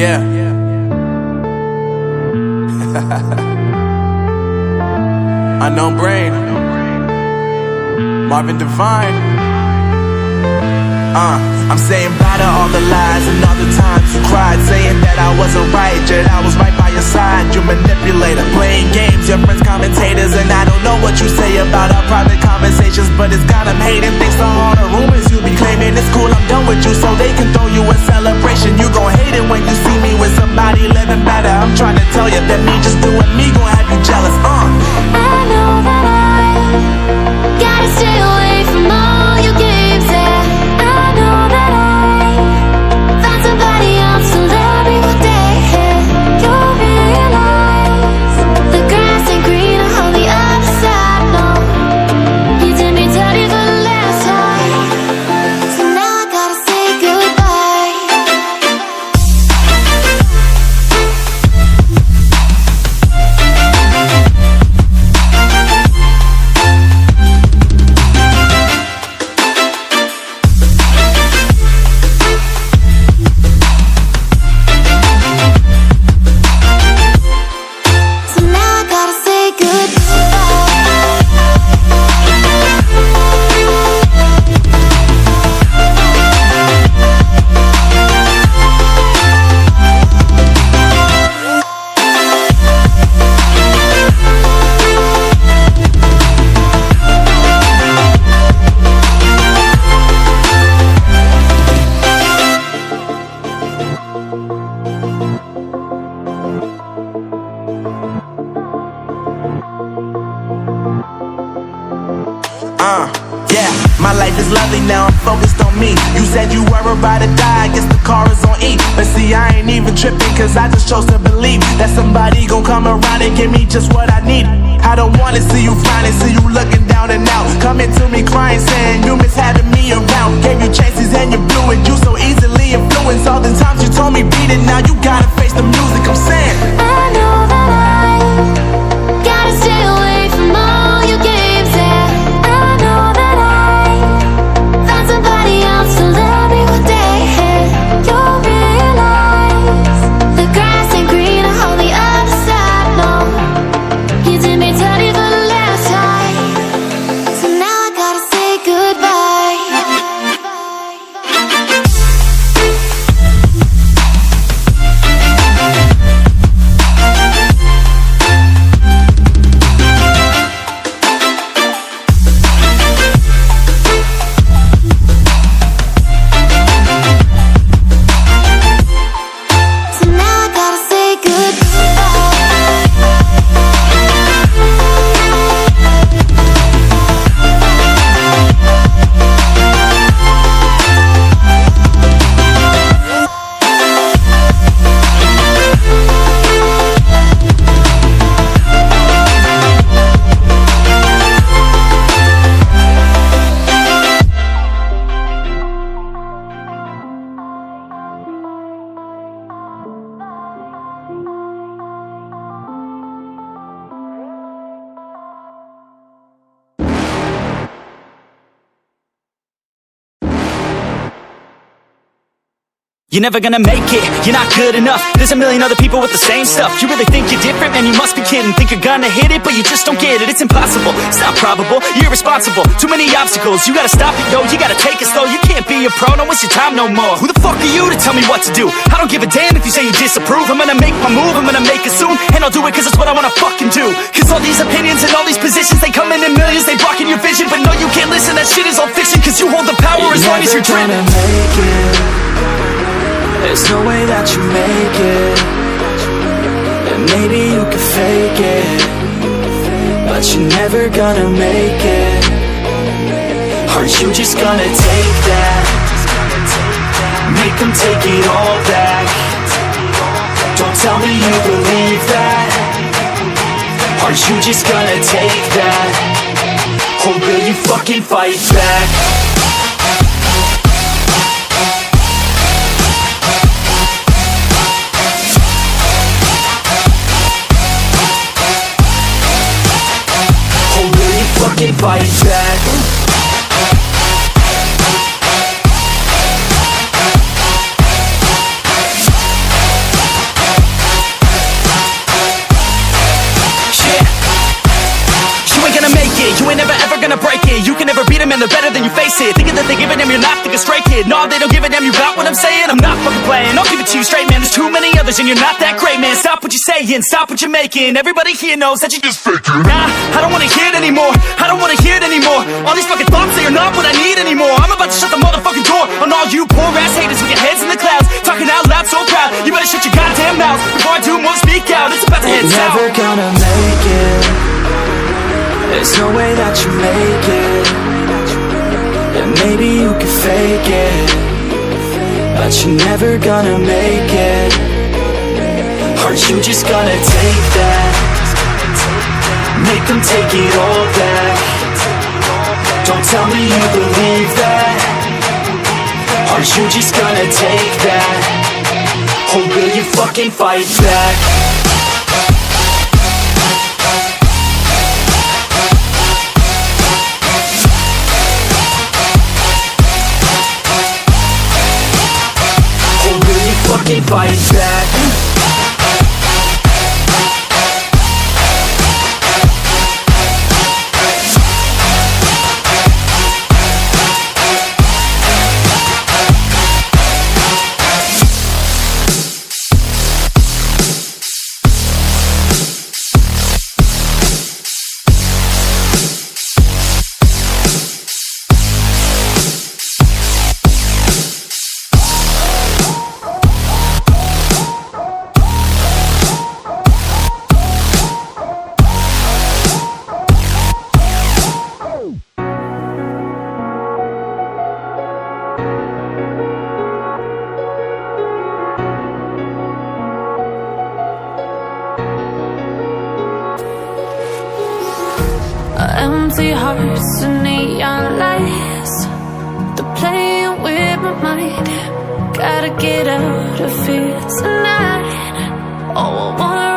Yeah. Unknown Brain, Marvin Devine. I'm saying bye to all the lies and all the times you cried, saying that I wasn't right, yet I was right by your side. You manipulator, playing games, your friends commentators, and I don't know what you say about our private conversations, but it's got them hating. Thanks to all the rumors you be claiming. It's cool, I'm done with you, so they can throw you a celebration. You gon' hate it when you see me with somebody living better. I'm trying to tell you that me just doing me gon' have you jealous. I know that I gotta stay away from all your games, yeah. I know that I found somebody else to love me one day, yeah. You'll realize the grass ain't greener on the other side, no. You did me dirty for the last time, so now I gotta say goodbye. So now I gotta say goodbye. Yeah, my life is lovely now, I'm focused on me. You said you were about to die, I guess the car is on E. But see, I ain't even tripping, cause I just chose to believe that somebody gon' come around and give me just what I need. I don't wanna see you finding, see you looking down and out, coming to me crying, saying you miss having me around. Gave you chances and you blew it, you so easily influenced. All the times you told me beat it, now you gotta face the music. I'm saying I know that I gotta stay away from all your games, yeah. I know that I found somebody else to love me one day, yeah. You'll realize the grass ain't greener on the other side, no. You did me dirty for the last time, so now I gotta say goodbye. So now I gotta say goodbye. You're never gonna make it, you're not good enough. There's a million other people with the same stuff. You really think you're different? Man, you must be kidding. Think you're gonna hit it, but you just don't get it. It's impossible, it's not probable, you're irresponsible. Too many obstacles, you gotta stop it, yo. You gotta take it slow, you can't be a pro. Don't waste your time no more. Who the fuck are you to tell me what to do? I don't give a damn if you say you disapprove. I'm gonna make my move, I'm gonna make it soon, and I'll do it cause it's what I wanna fucking do. Cause all these opinions and all these positions, they come in millions, they blocking your vision. But no, you can't listen, that shit is all fiction. Cause you hold the power as long as you're dreaming. Make it. There's no way that you make it, and maybe you can fake it, but you're never gonna make it. Aren't you just gonna take that? Make them take it all back. Don't tell me you believe that. Aren't you just gonna take that? Or will you fucking fight back? Fucking fight back. and face it. Thinking that they give a damn, you're not thinking straight, kid. No, they don't give a damn, you got what I'm saying? I'm not fucking playing, I'll give it to you straight, man. There's too many others and you're not that great, man. Stop what you're saying, stop what you're making. Everybody here knows that you just faking. Nah, I don't wanna hear it anymore, I don't wanna hear it anymore. All these fucking thoughts, they are not what I need anymore. I'm about to shut the motherfucking door on all you poor ass haters with your heads in the clouds, talking out loud so proud. You better shut your goddamn mouth before I do more, speak out. It's about to head south. You're never gonna make it. There's no way that you make it. And maybe you can fake it, but you're never gonna make it. Aren't you just gonna take that? Make them take it all back. Don't tell me you believe that. Aren't you just gonna take that? Or will you fucking fight back? Or will you fucking fight back? Empty hearts and neon lights, they're playing with my mind. Gotta get out of here tonight. Oh, I wanna